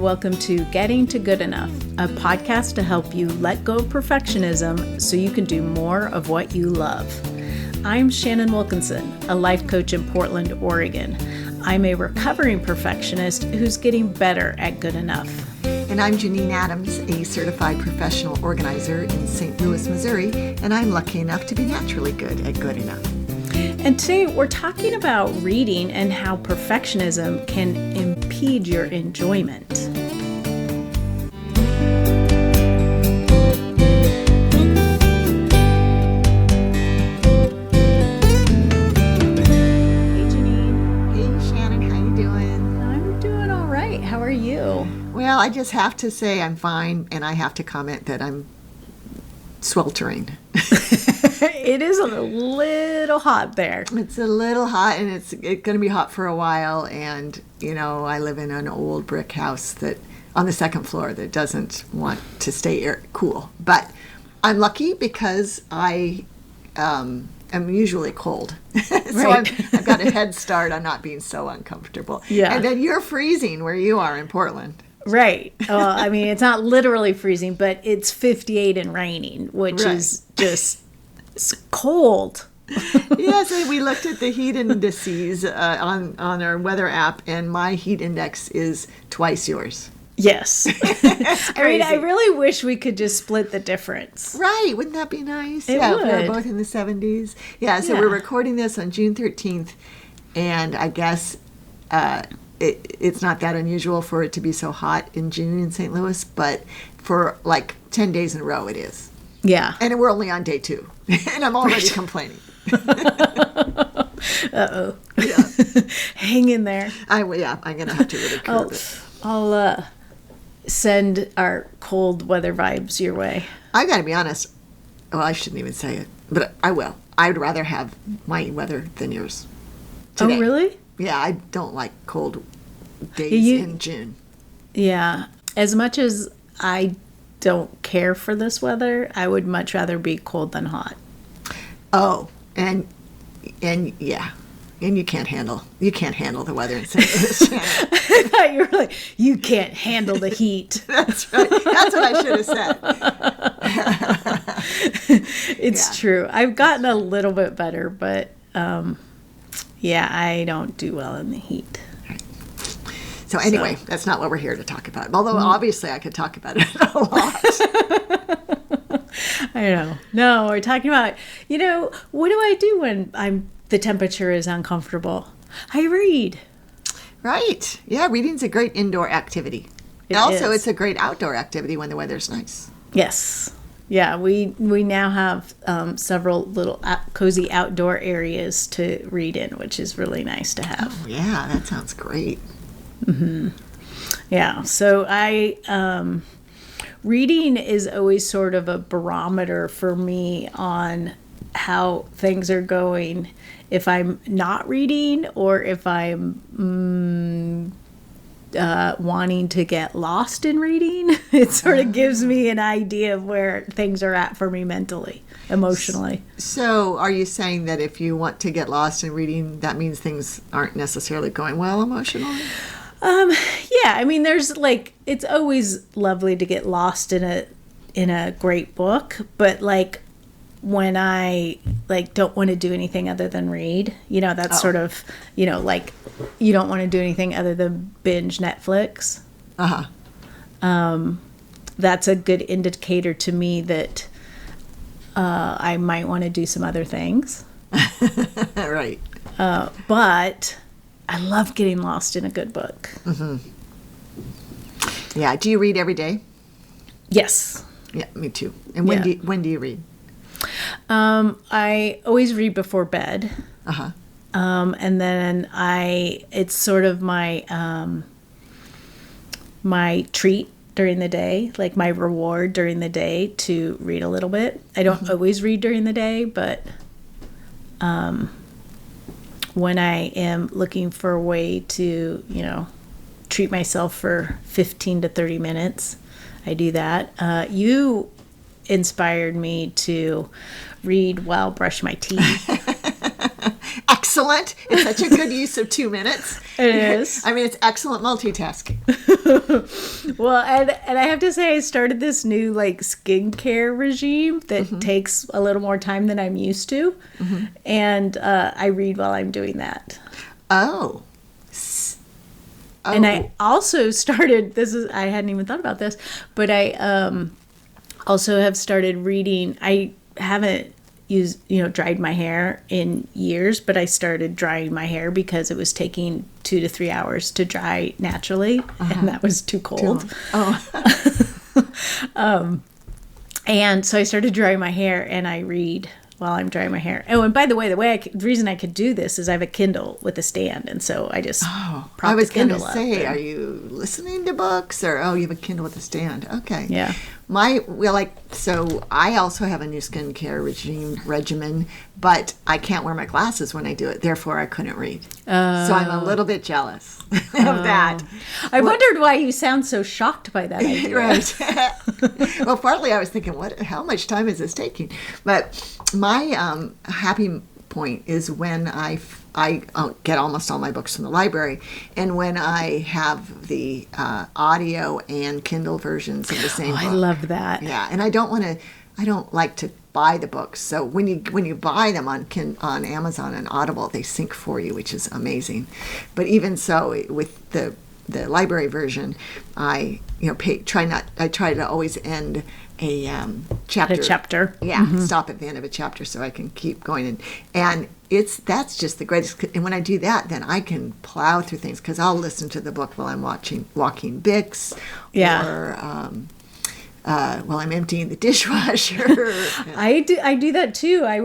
and welcome to Getting to Good Enough, a podcast to help you let go of perfectionism so you can do more of what you love. I'm Shannon Wilkinson, a life coach in Portland, Oregon. I'm a recovering perfectionist who's getting better at good enough. And I'm Janine Adams, a certified professional organizer in St. Louis, Missouri, and I'm lucky enough to be naturally good at good enough. And today we're talking about reading and how perfectionism can impede your enjoyment. Hey Janine. Hey Shannon, how you doing? I'm doing all right. How are you? Well, I just have to say I'm fine, and I have to comment that I'm sweltering. It is a little hot there. It's a little hot, and it's going to be hot for a while. And, you know, I live in an old brick house that on the second floor that doesn't want to stay cool. But I'm lucky because I am usually cold. So Right. I've got a head start on not being so uncomfortable. Yeah. And then you're freezing where you are in Portland. Right. Well, I mean, it's not literally freezing, but it's 58 and raining, which Right. is just it's cold. Yes, and we looked at the heat indices on our weather app, and my heat index is twice yours. Yes. I mean, I crazy. really wish we could just split the difference. Right, wouldn't that be nice? It If we would. were both in the 70s. Yeah, so Yeah. we're recording this on June 13th, and I guess it's not that unusual for it to be so hot in June in St. Louis, but for like 10 days in a row it is. Yeah. And we're only on day 2, and I'm already complaining. Uh-oh. Yeah. Hang in there. I'm going to have to really curb it. I'll send our cold weather vibes your way. I got to be honest. Well, I shouldn't even say it, but I will. I'd rather have my weather than yours today. Oh, really? Yeah, I don't like cold days You- in June. Yeah. As much as I don't care for this weather, I would much rather be cold than hot. Oh, and yeah, and you can't handle the weather in St. Louis. Shannon. I thought you were like, you can't handle the heat. That's right. That's what I should have said. It's Yeah. true. I've gotten a little bit better, but yeah, I don't do well in the heat. So anyway, that's not what we're here to talk about. Although obviously I could talk about it a lot. I know. No, we're talking about, what do I do when the temperature is uncomfortable? I read. Right. Yeah, reading's a great indoor activity. It Also, is. it's a great outdoor activity when the weather's nice. Yes. Yeah, we now have several little cozy outdoor areas to read in, which is really nice to have. Yeah, that sounds great. Yeah, so reading is always sort of a barometer for me on how things are going. If I'm not reading or if I'm wanting to get lost in reading, it sort of gives me an idea of where things are at for me mentally, emotionally. So are you saying that if you want to get lost in reading, that means things aren't necessarily going well emotionally? Yeah, I mean, there's it's always lovely to get lost in a great book, but when I don't want to do anything other than read, that's sort of, you don't want to do anything other than binge Netflix. Uh-huh. That's a good indicator to me that I might want to do some other things. Right. But I love getting lost in a good book. Yeah. Do you read every day? Yes. Yeah, me too. And when Yeah. when do you read? I always read before bed. Uh-huh. And then it's sort of my my treat during the day, like my reward during the day to read a little bit. I don't always read during the day, but when I am looking for a way to, treat myself for 15 to 30 minutes, I do that. You inspired me to read while brush my teeth. excellent. It's such a good use of 2 minutes. It is. I mean, it's excellent multitasking. Well, and I have to say, I started this new like skincare regime that takes a little more time than I'm used to, and I read while I'm doing that. Oh. And I also started. I hadn't even thought about this, but I also have started reading. I haven't dried my hair in years, but I started drying my hair because it was taking 2 to 3 hours to dry naturally, and that was too cold. And so I started drying my hair, and I read while I'm drying my hair. Oh, and by the way, the reason I could do this is I have a Kindle with a stand, and so I just prop the Kindle up. Are you listening to books, or you have a Kindle with a stand? Okay. Yeah. So I also have a new skincare regimen, but I can't wear my glasses when I do it. Therefore, I couldn't read. So I'm a little bit jealous of that. I wondered why you sound so shocked by that idea. Right. Well, partly I was thinking, how much time is this taking? But my happy point is when I get almost all my books from the library, and when I have the audio and Kindle versions of the same book. I love that. Yeah, and I don't like to buy the books. So when you buy them on Amazon and Audible, they sync for you, which is amazing. But even so, with the library version, I try to always end a chapter. Yeah, stop at the end of a chapter so I can keep going, and that's just the greatest. And when I do that, then I can plow through things, because I'll listen to the book while I'm walking Bix, or while I'm emptying the dishwasher. I do that too. I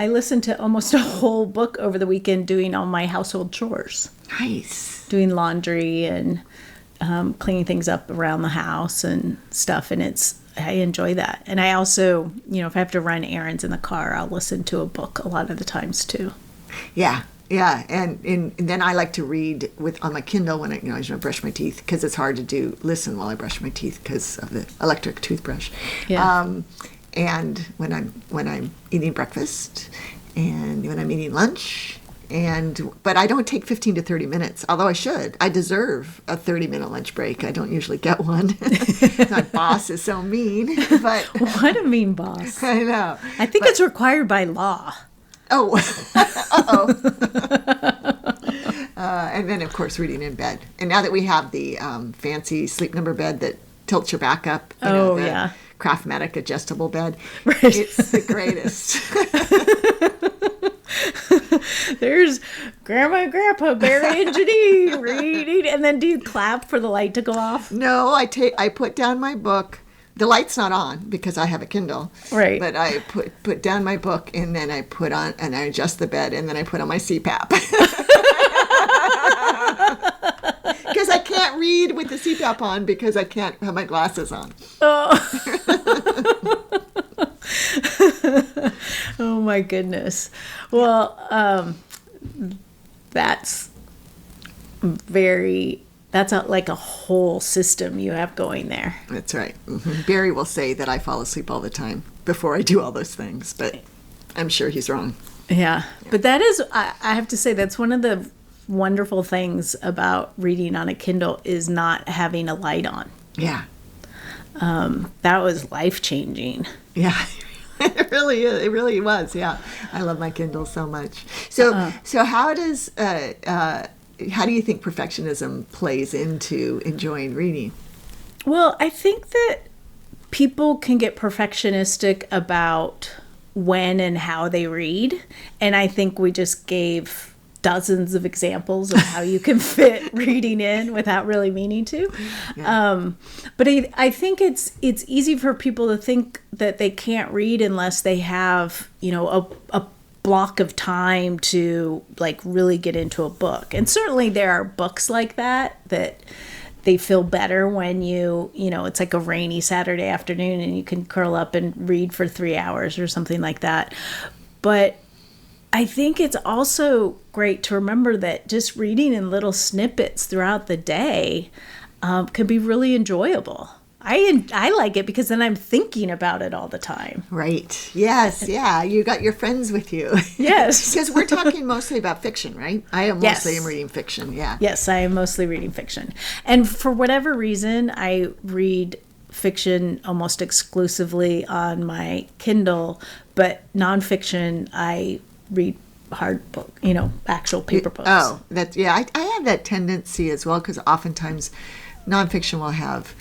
listened to almost a whole book over the weekend doing all my household chores. Nice. Doing laundry and cleaning things up around the house and stuff, and I enjoy that. And I also, if I have to run errands in the car, I'll listen to a book a lot of the times too. Yeah, and then I like to read on my Kindle when I brush my teeth, because it's hard to listen while I brush my teeth because of the electric toothbrush. Yeah. And when I'm eating breakfast, and when I'm eating lunch. But I don't take 15 to 30 minutes, although I should. I deserve a 30-minute lunch break. I don't usually get one. My boss is so mean. But what a mean boss. I know. I think it's required by law. Oh. Uh-oh. And then, of course, reading in bed. And now that we have the fancy Sleep Number bed that tilts your back up, the Craftmatic adjustable bed, right. It's the greatest. There's Grandma and Grandpa, Barry and Janine reading. And then do you clap for the light to go off? No, I put down my book. The light's not on because I have a Kindle. Right. But I put down my book, and then I put on, and I adjust the bed, and then I put on my CPAP. Because I can't read with the CPAP on, because I can't have my glasses on. Oh my goodness. Well, that's like a whole system you have going there. That's right. Mm-hmm. Barry will say that I fall asleep all the time before I do all those things, but I'm sure he's wrong. Yeah. But that is, I have to say, that's one of the wonderful things about reading on a Kindle, is not having a light on. Yeah. That was life-changing. Yeah. It really is. It really was. Yeah. I love my Kindle so much. So how do you think perfectionism plays into enjoying reading? Well, I think that people can get perfectionistic about when and how they read. And I think we just gave dozens of examples of how you can fit reading in without really meaning to. Yeah. But I think it's easy for people to think that they can't read unless they have, a block of time to like really get into a book. And certainly there are books like that they feel better when it's like a rainy Saturday afternoon and you can curl up and read for 3 hours or something like that. But I think it's also great to remember that just reading in little snippets throughout the day can be really enjoyable. I like it because then I'm thinking about it all the time. Right. Yes. Yeah. You got your friends with you. Yes. Because we're talking mostly about fiction, right? I am mostly Yes. am reading fiction. Yeah. Yes, I am mostly reading fiction. And for whatever reason, I read fiction almost exclusively on my Kindle, but nonfiction, I read hard book, actual paper books. Oh, that's, yeah. I have that tendency as well, because oftentimes nonfiction will have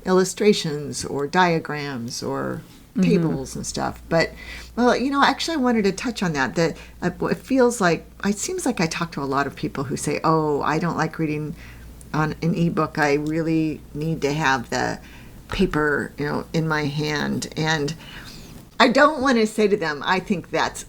illustrations or diagrams or tables and stuff. But, well, actually I wanted to touch on that. That it feels like, it seems like I talk to a lot of people who say, oh, I don't like reading on an ebook. I really need to have the paper, in my hand. And I don't want to say to them, I think that's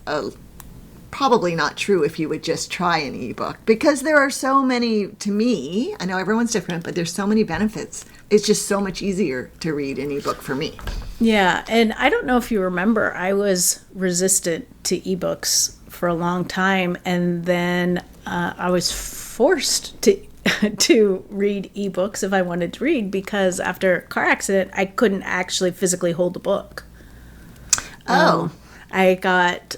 probably not true if you would just try an ebook, because there are so many, to me, I know everyone's different, but there's so many benefits. It's just so much easier to read an ebook for me. Yeah, and I don't know if you remember, I was resistant to ebooks for a long time, and then I was forced to to read ebooks if I wanted to read, because after a car accident, I couldn't actually physically hold a book. I got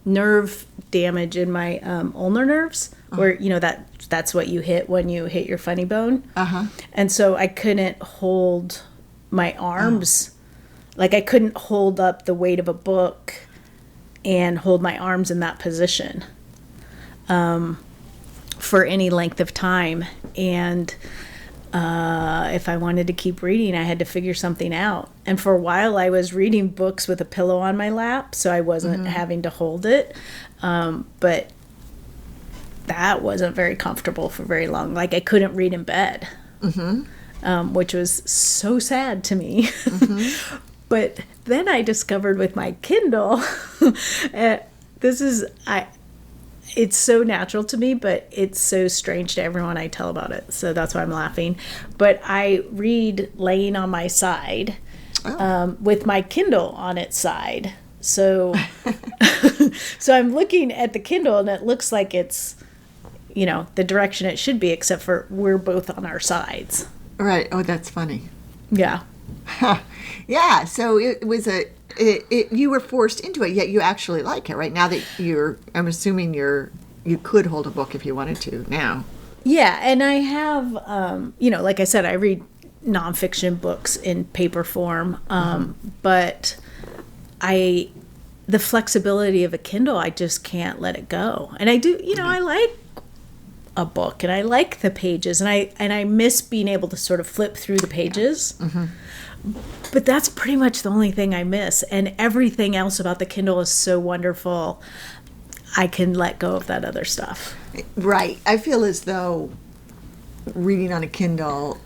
nerve damage in my ulnar nerves, where that's what you hit when you hit your funny bone. And so I couldn't hold my arms, like I couldn't hold up the weight of a book and hold my arms in that position for any length of time. And if I wanted to keep reading, I had to figure something out. And for a while, I was reading books with a pillow on my lap, so I wasn't having to hold it. But that wasn't very comfortable for very long. Like, I couldn't read in bed, which was so sad to me. But then I discovered with my Kindle, it's so natural to me, but it's so strange to everyone I tell about it. So that's why I'm laughing. But I read laying on my side with my Kindle on its side. So, so I'm looking at the Kindle and it looks like it's, the direction it should be, except for we're both on our sides. Right. Oh, that's funny. Yeah. Yeah. So it was you were forced into it, yet you actually like it, right? Now that I'm assuming you could hold a book if you wanted to now. Yeah, and I have, like I said, I read nonfiction books in paper form, but the flexibility of a Kindle, I just can't let it go. And I do, I like a book and I like the pages, and I miss being able to sort of flip through the pages. But that's pretty much the only thing I miss. And everything else about the Kindle is so wonderful. I can let go of that other stuff. Right. I feel as though reading on a Kindle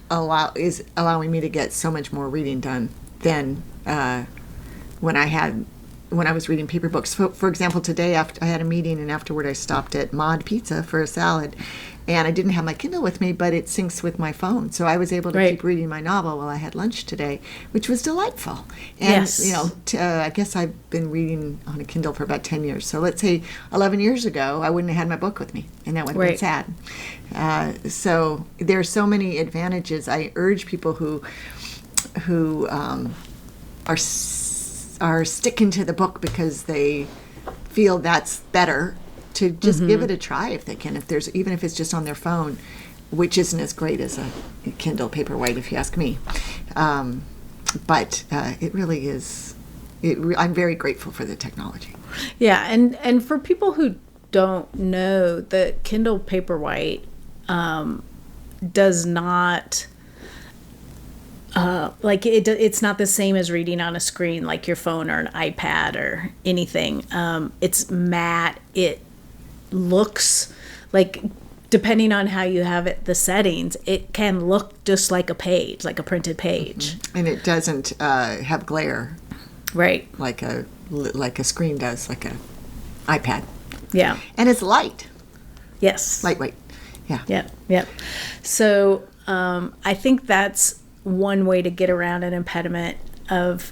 is allowing me to get so much more reading done than when I was reading paper books. For example, today after I had a meeting, and afterward I stopped at Mod Pizza for a salad, and I didn't have my Kindle with me, but it syncs with my phone, so I was able to keep reading my novel while I had lunch today, which was delightful. And I guess I've been reading on a Kindle for about 10 years. So let's say 11 years ago, I wouldn't have had my book with me, and that would have been sad. So there are so many advantages. I urge people who are sticking to the book because they feel that's better, to just give it a try if they can, even if it's just on their phone, which isn't as great as a Kindle Paperwhite, if you ask me. But it really is. I'm very grateful for the technology. Yeah, and for people who don't know, the Kindle Paperwhite does not. It's not the same as reading on a screen like your phone or an iPad or anything. It's matte. It looks like, depending on how you have it, the settings, it can look just like a page, like a printed page. And it doesn't have glare, right? Like a screen does, like a iPad. Yeah. And it's light. Yes. Lightweight. Yeah. Yep. So I think that's one way to get around an impediment of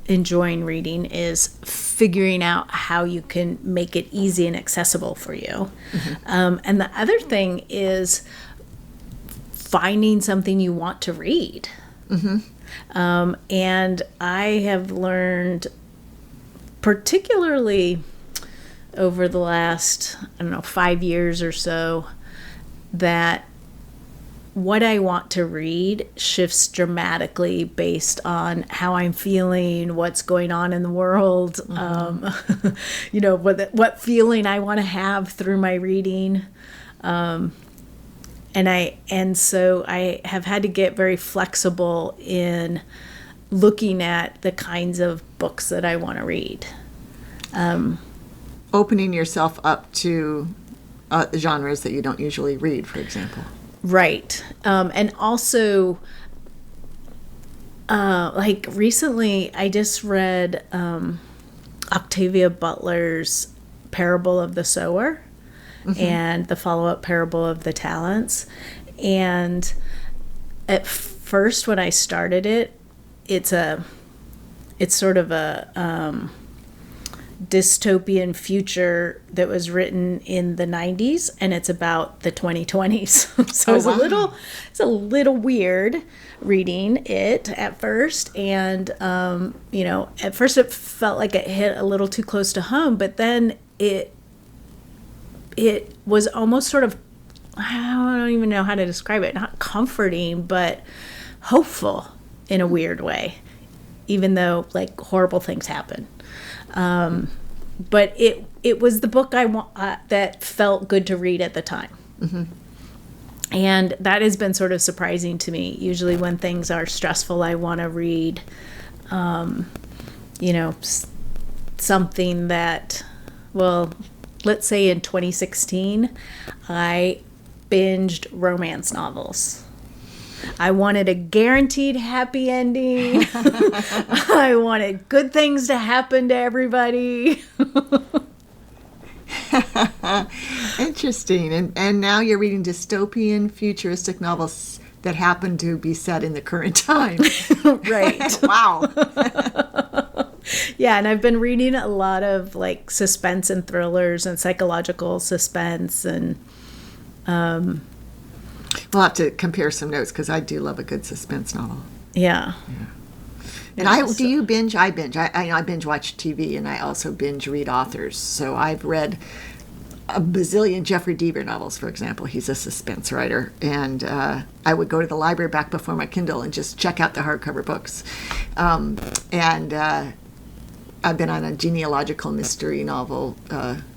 enjoying reading, is figuring out how you can make it easy and accessible for you. And the other thing is finding something you want to read. And I have learned, particularly over the last, 5 years or so, that what I want to read shifts dramatically based on how I'm feeling, what's going on in the world, what feeling I want to have through my reading. And so I have had to get very flexible in looking at the kinds of books that I want to read. Opening yourself up to genres that you don't usually read, for example. Right. And also, like recently, I just read Octavia Butler's Parable of the Sower and the follow-up Parable of the Talents. And at first, when I started it, it's sort of a dystopian future that was written in the 90s, and it's about the 2020s. So it's a little weird reading it at first, and at first it felt like it hit a little too close to home, but then it was almost sort of, I don't even know how to describe it, not comforting, but hopeful in a weird way, even though like horrible things happen. But it was the book that felt good to read at the time. And that has been sort of surprising to me. Usually when things are stressful, I want to read, something that, let's say in 2016, I binged romance novels. I wanted a guaranteed happy ending. I wanted good things to happen to everybody. Interesting. And now you're reading dystopian, futuristic novels that happen to be set in the current time. Right. Wow. Yeah, and I've been reading a lot of like suspense and thrillers and psychological suspense, and we'll have to compare some notes because I do love a good suspense novel. Yeah. And do you binge? I binge. I binge watch TV, and I also binge read authors. So I've read a bazillion Jeffrey Deaver novels, for example. He's a suspense writer. And I would go to the library back before my Kindle and just check out the hardcover books. I've been on a genealogical mystery novel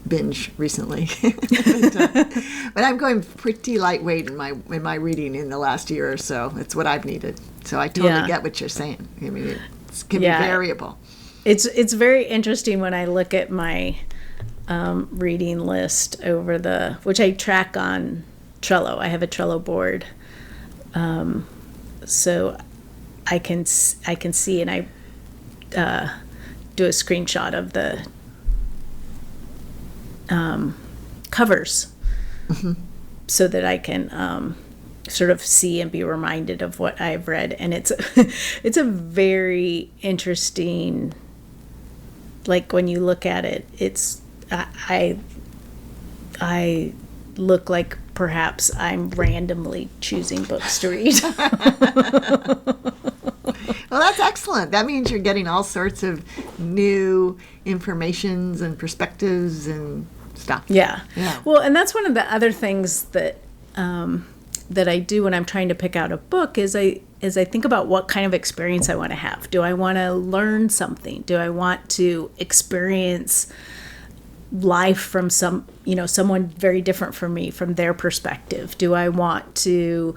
binge recently, but I'm going pretty lightweight in my reading in the last year or so. It's what I've needed. So I totally get what you're saying. I mean, it can be variable. It's very interesting when I look at my reading list which I track on Trello. I have a Trello board, so I can see, and I do a screenshot of the covers so that I can sort of see and be reminded of what I've read. And it's a very interesting, like when you look at it, I look like perhaps I'm randomly choosing books to read. Well, that's excellent. That means you're getting all sorts of new informations and perspectives and stuff. Yeah. Well, and that's one of the other things that I do when I'm trying to pick out a book is I think about what kind of experience I want to have. Do I want to learn something? Do I want to experience life from someone very different from me, from their perspective? Do I want to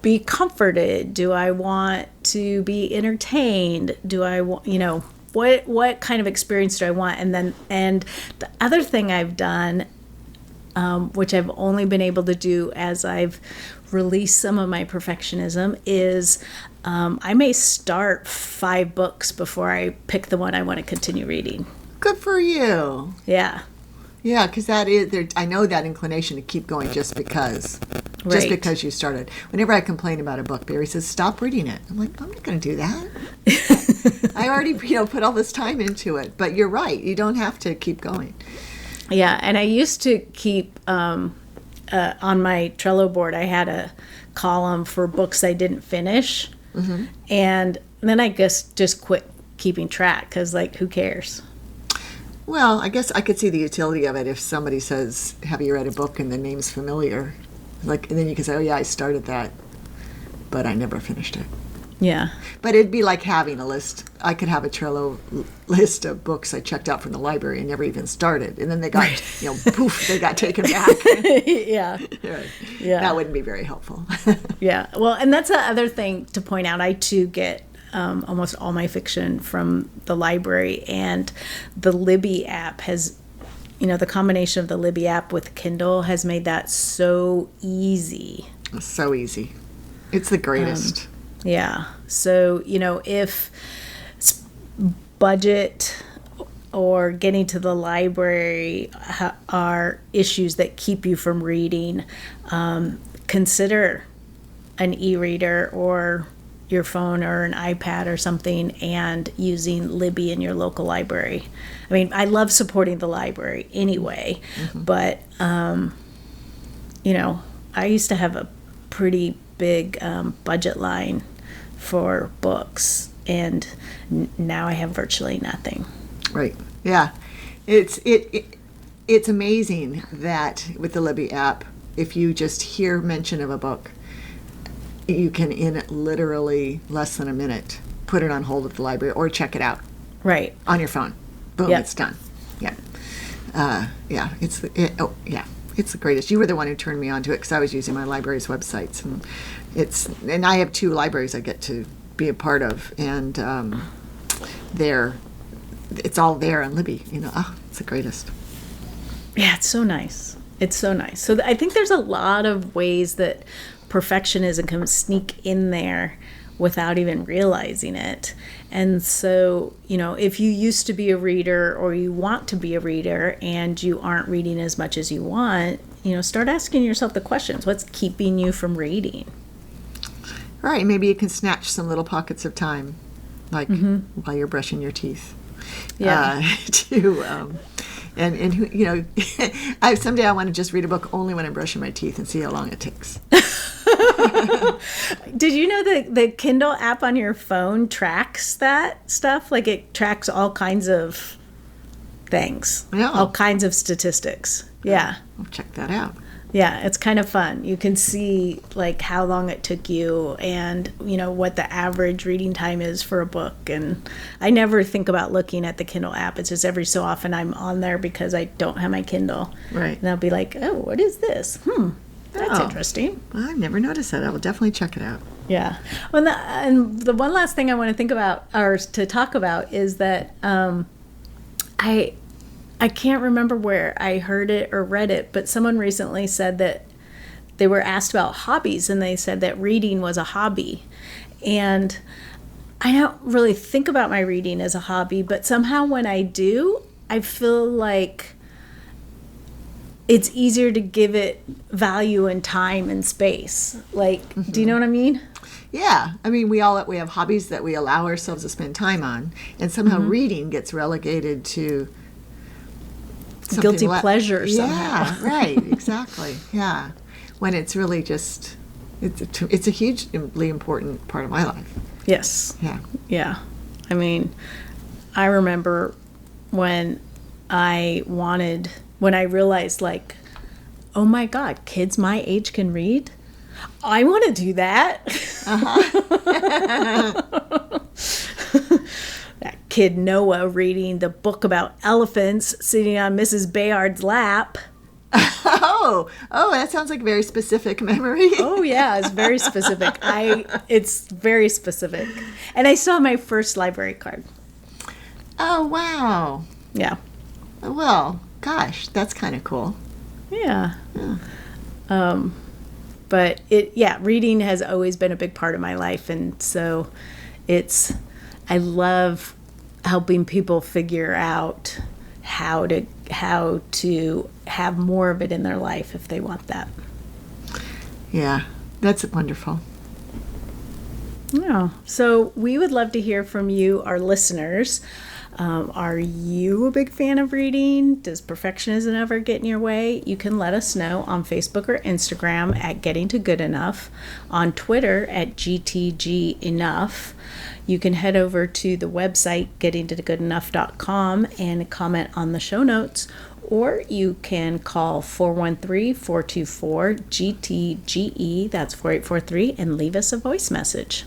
be comforted? Do I want to be entertained? Do I want, what kind of experience do I want? And the other thing I've done, which I've only been able to do as I've released some of my perfectionism, is I may start 5 books before I pick the one I want to continue reading. Good for you. Yeah. Yeah, because that is there. I know that inclination to keep going just because. Right. Just because you started. Whenever I complain about a book, Barry says, "Stop reading it." I'm like, I'm not going to do that. I already, put all this time into it. But you're right. You don't have to keep going. Yeah, and I used to keep on my Trello board. I had a column for books I didn't finish. And then I guess just quit keeping track because, like, who cares? Well, I guess I could see the utility of it if somebody says, "Have you read a book?" and the name's familiar, like, and then you can say, "Oh yeah, I started that, but I never finished it." Yeah. But it'd be like having a list. I could have a Trello list of books I checked out from the library and never even started, and then they got, poof, they got taken back. Yeah. Right. Yeah. That wouldn't be very helpful. Yeah. Well, and that's the other thing to point out. I too get almost all my fiction from the library, and the Libby app has, the combination of the Libby app with Kindle has made that so easy. It's so easy. It's the greatest. Yeah. So, if budget or getting to the library are issues that keep you from reading, consider an e-reader or your phone or an iPad or something and using Libby in your local library. I mean, I love supporting the library anyway, but, I used to have a pretty big budget line for books, and now I have virtually nothing. Right. Yeah. It's amazing that with the Libby app, if you just hear mention of a book, you can, in literally less than a minute, put it on hold at the library or check it out. Right. On your phone. Boom, Yep. it's done. Yeah. It's the greatest. You were the one who turned me on to it because I was using my library's websites, and I have 2 libraries I get to be a part of, and it's all there on Libby. It's the greatest. Yeah, it's so nice. It's so nice. So I think there's a lot of ways that perfectionism can sneak in there without even realizing it. And so, if you used to be a reader or you want to be a reader and you aren't reading as much as you want, start asking yourself the questions. What's keeping you from reading? Right. Maybe you can snatch some little pockets of time, like while you're brushing your teeth. Yeah. And who, someday I want to just read a book only when I'm brushing my teeth and see how long it takes. Did you know that the Kindle app on your phone tracks that stuff? Like, it tracks all kinds of things, all kinds of statistics. Yeah. I'll check that out. Yeah, it's kind of fun. You can see, like, how long it took you and, what the average reading time is for a book. And I never think about looking at the Kindle app. It's just every so often I'm on there because I don't have my Kindle. Right. And I'll be like, oh, what is this? That's interesting. Well, I've never noticed that. I will definitely check it out. Yeah. Well, and the one last thing I want to think about or to talk about is that I can't remember where I heard it or read it, but someone recently said that they were asked about hobbies, and they said that reading was a hobby. And I don't really think about my reading as a hobby, but somehow when I do, I feel like it's easier to give it value and time and space. Like, do you know what I mean? Yeah. I mean, we have hobbies that we allow ourselves to spend time on, and somehow reading gets relegated to guilty pleasure somehow. Yeah, right, exactly. Yeah. When it's really just, it's a hugely important part of my life. Yes. Yeah. Yeah. I mean, I remember when I realized, like, oh my God, kids my age can read? I want to do that. That kid Noah reading the book about elephants sitting on Mrs. Bayard's lap. Oh, that sounds like a very specific memory. Oh yeah, it's very specific. It's very specific. And I still have my first library card. Oh, wow. Yeah. Well, gosh, that's kind of cool. Yeah. But reading has always been a big part of my life, and so I love helping people figure out how to have more of it in their life if they want that. Yeah, that's wonderful. Yeah. So we would love to hear from you, our listeners. Are you a big fan of reading? Does perfectionism ever get in your way? You can let us know on Facebook or Instagram at Getting to Good Enough, on Twitter at GTG Enough. You can head over to the website gettingtogoodenough.com and comment on the show notes, or you can call 413-424-GTGE, that's 4843, and leave us a voice message.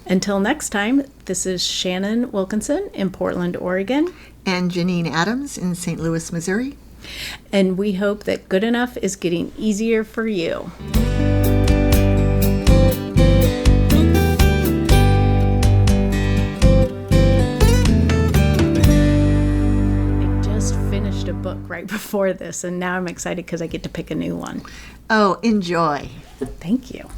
Until next time, this is Shannon Wilkinson in Portland, Oregon. And Janine Adams in St. Louis, Missouri. And we hope that good enough is getting easier for you. I just finished a book right before this, and now I'm excited because I get to pick a new one. Oh, enjoy. Thank you.